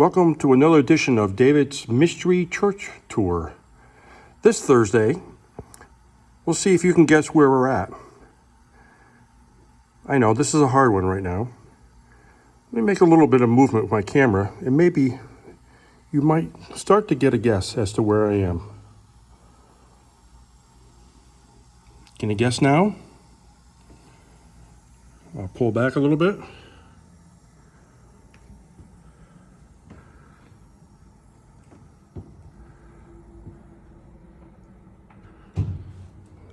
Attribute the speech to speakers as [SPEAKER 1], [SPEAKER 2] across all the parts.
[SPEAKER 1] Welcome to another edition of David's Mystery Church Tour. This Thursday, we'll see if you can guess where we're at. I know, this is a hard one right now. Let me make a little bit of movement with my camera, and maybe you might start to get a guess as to where I am. Can you guess now? I'll pull back a little bit.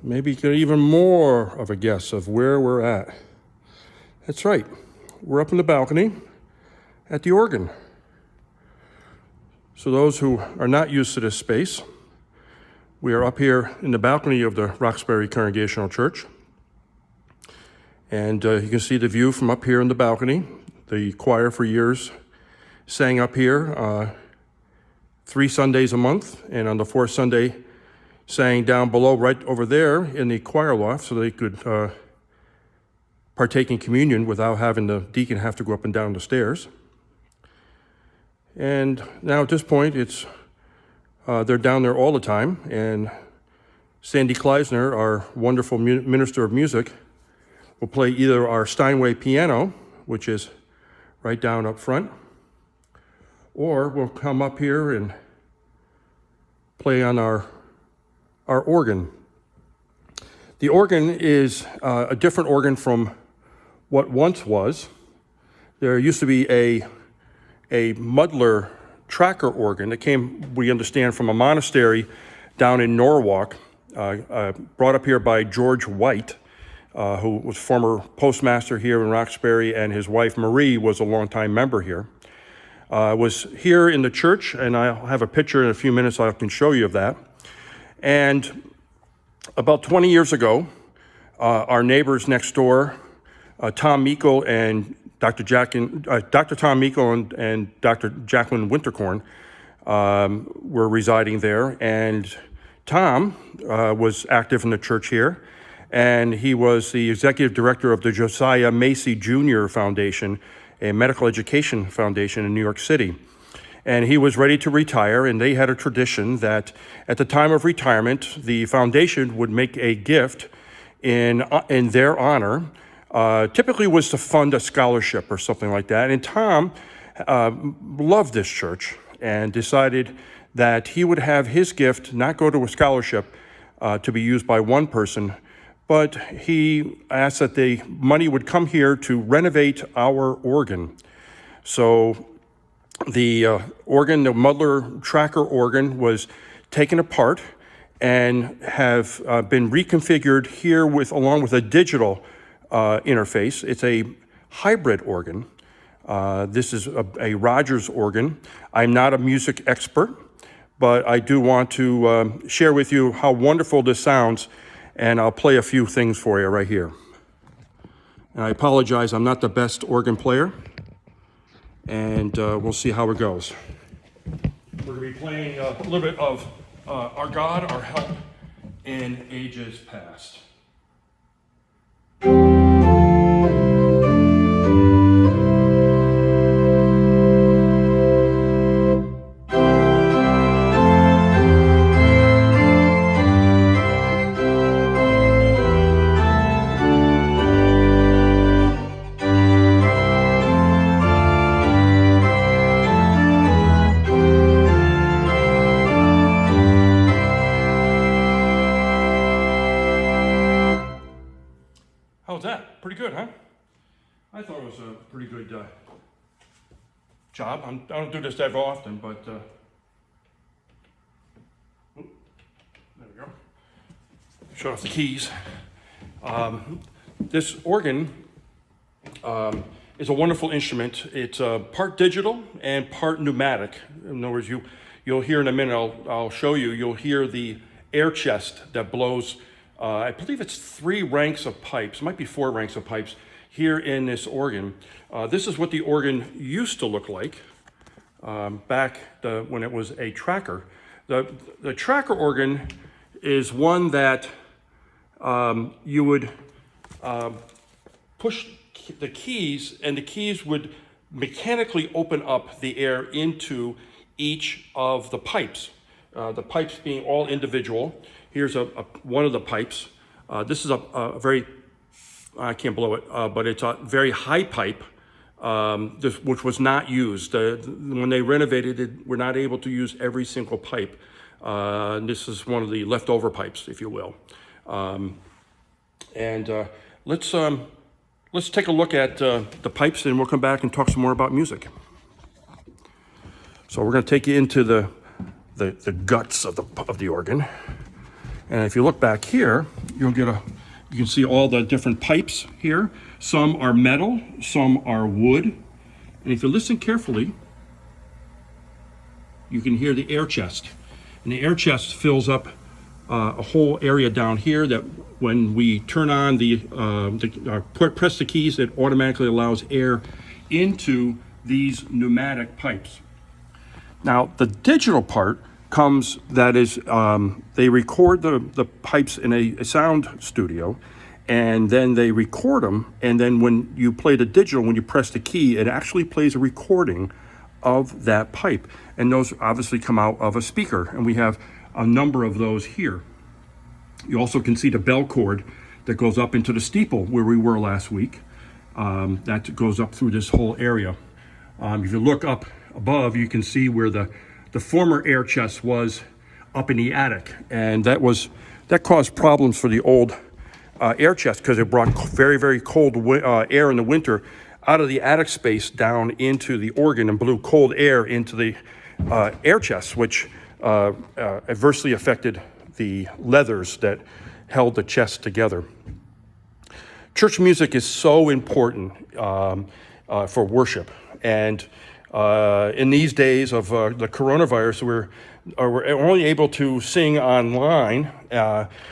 [SPEAKER 1] Maybe get even more of a guess of where we're at. That's right. We're up in the balcony at the organ. So those who are not used to this space, we are up here in the balcony of the Roxbury Congregational Church. And you can see the view from up here in the balcony. The choir for years sang up here 3 Sundays a month, and on the 4th Sunday, sang down below right over there in the choir loft so they could partake in communion without having the deacon have to go up and down the stairs. And now at this point, they're down there all the time, and Sandy Kleisner, our wonderful minister of music, will play either our Steinway piano, which is right down up front, or we'll come up here and play on our organ. The organ is a different organ from what once was. There used to be a muddler tracker organ that came, we understand, from a monastery down in Norwalk, brought up here by George White, who was former postmaster here in Roxbury, and his wife Marie was a longtime member here. Was here in the church, and I'll have a picture in a few minutes I can show you of that. And about 20 years ago, our neighbors next door, Tom Meikle and Dr. Tom Meikle and Dr. Jacqueline Winterkorn were residing there. And Tom was active in the church here, and he was the executive director of the Josiah Macy Jr. Foundation, a medical education foundation in New York City. And he was ready to retire, and they had a tradition that at the time of retirement, the foundation would make a gift in their honor. Typically was to fund a scholarship or something like that. And Tom loved this church and decided that he would have his gift not go to a scholarship to be used by one person, but he asked that the money would come here to renovate our organ. So the organ, the muddler tracker organ, was taken apart and have been reconfigured here along with a digital interface. It's a hybrid organ. This is a Rogers organ. I'm not a music expert, but I do want to share with you how wonderful this sounds, and I'll play a few things for you right here. And I apologize, I'm not the best organ player, and we'll see how it goes. We're going to be playing a little bit of Our God, Our Help in Ages Past. How's that? Pretty good, huh? I thought it was a pretty good job. I don't do this that often, but there we go. Shut off the keys. This organ is a wonderful instrument. It's part digital and part pneumatic. In other words, you'll hear in a minute, I'll show you, you'll hear the air chest that blows. I believe it's 3 ranks of pipes, it might be 4 ranks of pipes here in this organ. This is what the organ used to look like back when it was a tracker. The tracker organ is one that you would push the keys, and the keys would mechanically open up the air into each of the pipes. The pipes being all individual. Here's one of the pipes. This is a very, I can't blow it, but it's a very high pipe, which was not used. When they renovated it, we're not able to use every single pipe. This is one of the leftover pipes, if you will. Let's take a look at the pipes, and we'll come back and talk some more about music. So we're going to take you into the guts of the organ. And if you look back here, you can see all the different pipes here. Some are metal, some are wood. And if you listen carefully, you can hear the air chest. And the air chest fills up a whole area down here that when we turn on press the keys, it automatically allows air into these pneumatic pipes. Now, the digital part comes, they record the pipes in a sound studio, and then they record them, and then when you play the digital, when you press the key, it actually plays a recording of that pipe. And those obviously come out of a speaker, and we have a number of those here. You also can see the bell cord that goes up into the steeple where we were last week. That goes up through this whole area. If you look up above, you can see where the former air chest was up in the attic, and that caused problems for the old air chest because it brought very, very cold air in the winter out of the attic space down into the organ and blew cold air into the air chest, which adversely affected the leathers that held the chest together. Church music is so important for worship, and in these days of the coronavirus, we're only able to sing online.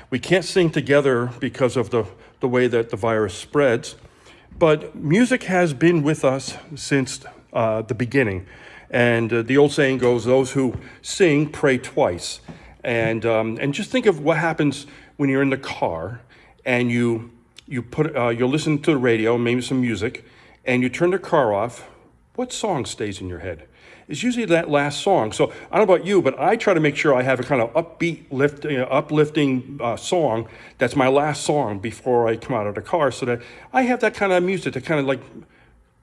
[SPEAKER 1] We can't sing together because of the way that the virus spreads. But music has been with us since the beginning. And the old saying goes, those who sing pray twice. And just think of what happens when you're in the car and you listen to the radio, maybe some music, and you turn the car off. What song stays in your head? It's usually that last song. So I don't know about you, but I try to make sure I have a kind of upbeat, uplifting song that's my last song before I come out of the car, so that I have that kind of music that kind of like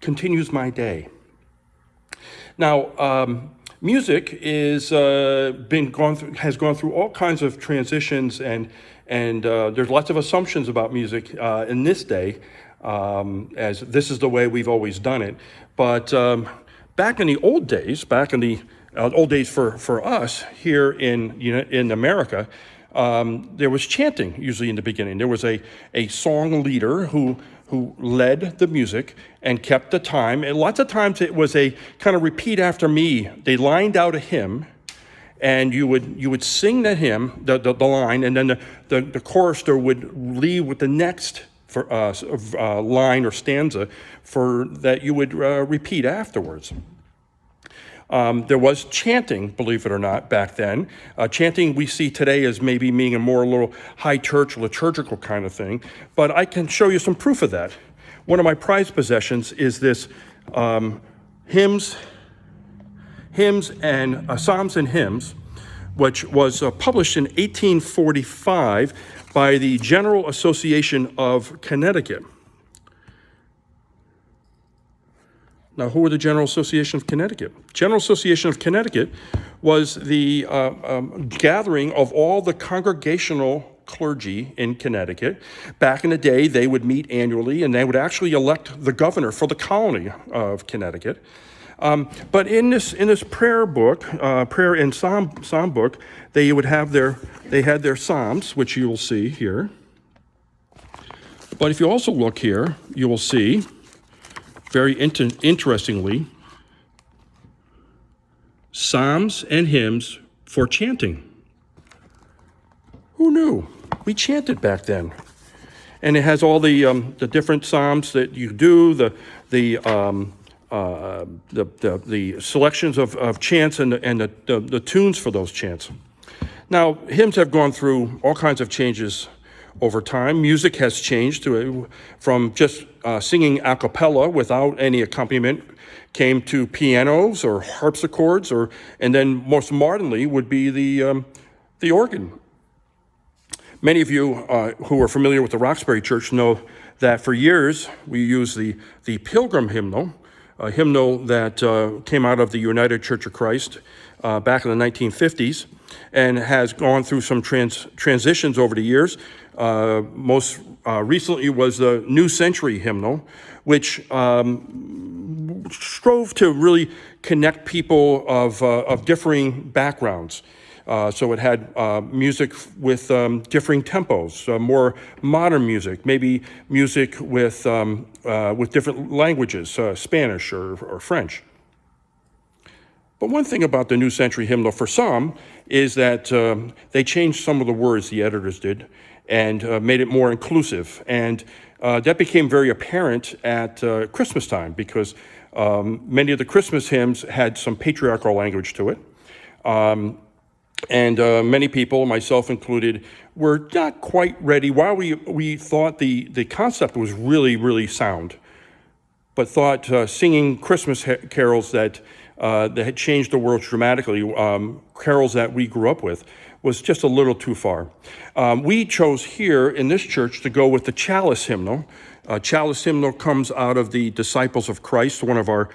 [SPEAKER 1] continues my day. Now, music has gone through all kinds of transitions, and there's lots of assumptions about music in this day, as this is the way we've always done it. But back in the old days, for us here in America, there was chanting usually in the beginning. There was a song leader who led the music and kept the time. And lots of times it was a kind of repeat after me. They lined out a hymn, and you would sing that hymn, the line, and then the chorister would lead with the next line or stanza that you would repeat afterwards. There was chanting, believe it or not, back then. Chanting we see today as maybe being a little high church, liturgical kind of thing, but I can show you some proof of that. One of my prized possessions is this Hymns and Psalms and Hymns, which was published in 1845 by the General Association of Connecticut. Now, who were the General Association of Connecticut? General Association of Connecticut was the gathering of all the congregational clergy in Connecticut. Back in the day, they would meet annually, and they would actually elect the governor for the colony of Connecticut. But in this prayer book, prayer and psalm book, they had their psalms, which you will see here. But if you also look here, you will see, very interestingly, psalms and hymns for chanting. Who knew? We chanted back then, and it has all the different psalms that you do, the selections of chants and the tunes for those chants. Now, hymns have gone through all kinds of changes over time. Music has changed from just singing a cappella without any accompaniment, came to pianos or harpsichords, and then most modernly would be the organ. Many of you who are familiar with the Roxbury Church know that for years we used the Pilgrim hymnal, a hymnal that came out of the United Church of Christ back in the 1950s and has gone through some transitions over the years. Most recently was the New Century hymnal, which strove to really connect people of differing backgrounds. So it had music with differing tempos, more modern music, maybe music with different languages, Spanish or French. But one thing about the New Century hymnal for some is that they changed some of the words, the editors did, and made it more inclusive. And that became very apparent at Christmas time because many of the Christmas hymns had some patriarchal language to it. And many people, myself included, were not quite ready. While we thought the concept was really, really sound, but thought singing Christmas carols that had changed the world dramatically, carols that we grew up with, was just a little too far. We chose here in this church to go with the Chalice hymnal. Chalice hymnal comes out of the Disciples of Christ, one of our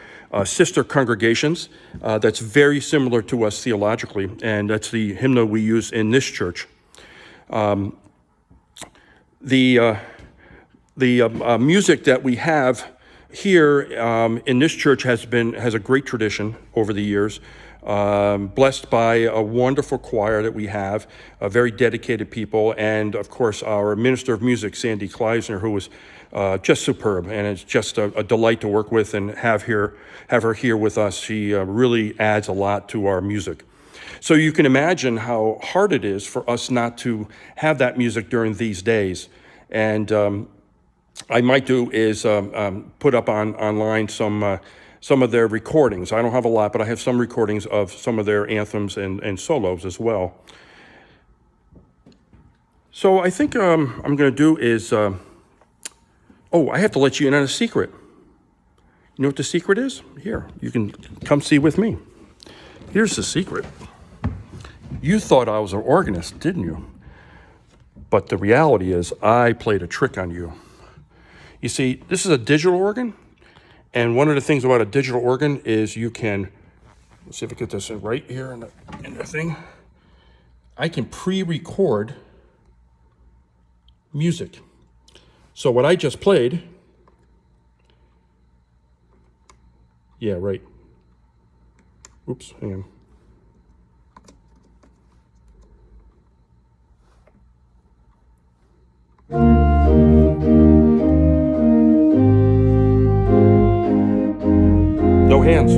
[SPEAKER 1] sister congregations that's very similar to us theologically, and that's the hymnal we use in this church. The music that we have here in this church has a great tradition over the years, blessed by a wonderful choir that we have, very dedicated people, and of course our minister of music, Sandy Kleisner, who was just superb, and it's just a delight to work with and have her here with us. She really adds a lot to our music. So you can imagine how hard it is for us not to have that music during these days. And I might do is put up online some of their recordings. I don't have a lot, but I have some recordings of some of their anthems and solos as well. So I think I'm going to do is, I have to let you in on a secret. You know what the secret is? Here, you can come see with me. Here's the secret. You thought I was an organist, didn't you? But the reality is I played a trick on you. You see, this is a digital organ, and one of the things about a digital organ is you can, let's see if I get this in right here in the thing. I can pre-record music. So what I just played, yeah, right. Oops, hang on. No hands.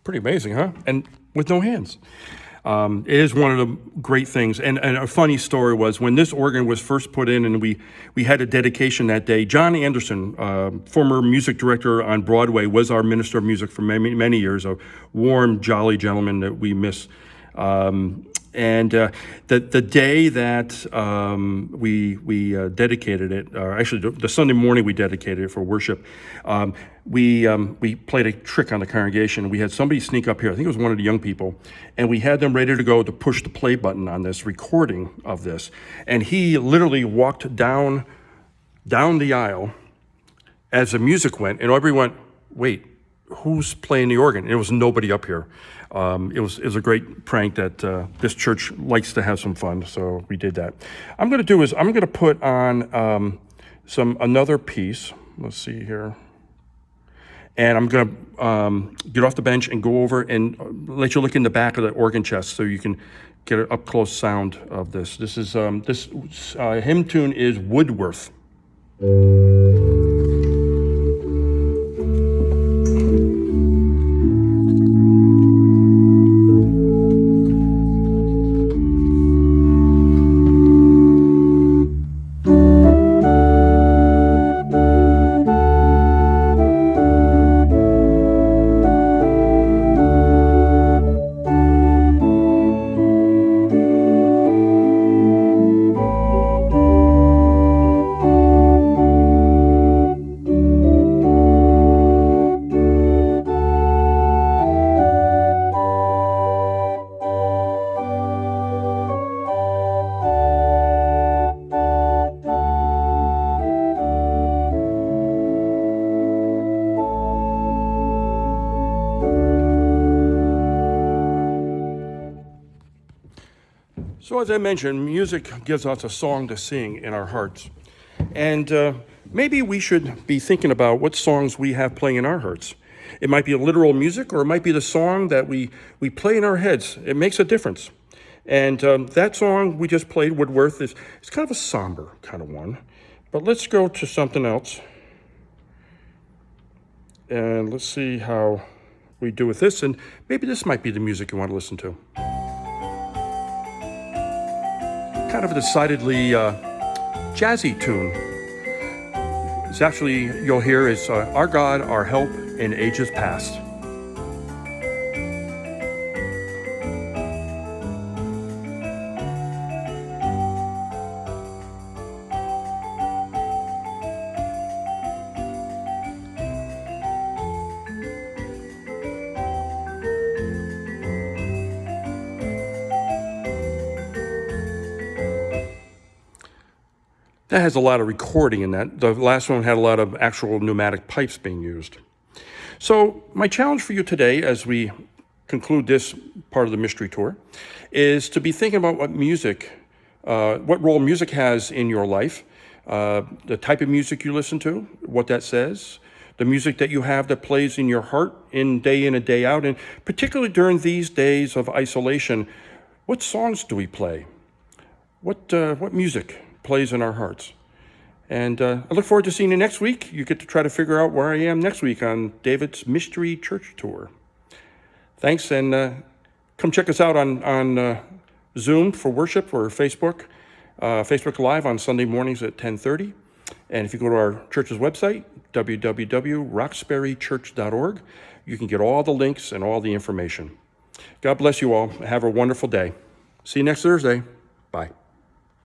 [SPEAKER 1] Pretty amazing, huh? And with no hands. It is one of the great things. And a funny story was when this organ was first put in and we had a dedication that day, John Anderson, former music director on Broadway, was our minister of music for many, many years, a warm, jolly gentleman that we miss. And the day that we dedicated it, or actually the Sunday morning we dedicated it for worship, we played a trick on the congregation. We had somebody sneak up here, I think it was one of the young people, and we had them ready to go to push the play button on this recording of this. And he literally walked down the aisle as the music went, and everyone went, wait, who's playing the organ? And it was nobody up here. It was a great prank that this church likes to have some fun, so we did that. I'm going to put on another piece. Let's see here. And I'm going to get off the bench and go over and let you look in the back of the organ chest so you can get an up-close sound of this. This hymn tune is Woodworth. So as I mentioned, music gives us a song to sing in our hearts. And maybe we should be thinking about what songs we have playing in our hearts. It might be a literal music, or it might be the song that we play in our heads. It makes a difference. And that song we just played, Woodworth, it's kind of a somber kind of one. But let's go to something else. And let's see how we do with this. And maybe this might be the music you want to listen to. Kind of a decidedly jazzy tune. It's actually, you'll hear, is Our God, Our Help in Ages Past. That has a lot of recording in that. The last one had a lot of actual pneumatic pipes being used. So my challenge for you today, as we conclude this part of the mystery tour, is to be thinking about what role music has in your life, the type of music you listen to, what that says, the music that you have that plays in your heart in and day out, and particularly during these days of isolation, what songs do we play? What music plays in our hearts? And I look forward to seeing you next week. You get to try to figure out where I am next week on David's Mystery Church Tour. Thanks, and come check us out on Zoom for worship, or Facebook Live on Sunday mornings at 10:30. And if you go to our church's website, www.roxburychurch.org, you can get all the links and all the information. God bless you all. Have a wonderful day. See you next Thursday. Bye.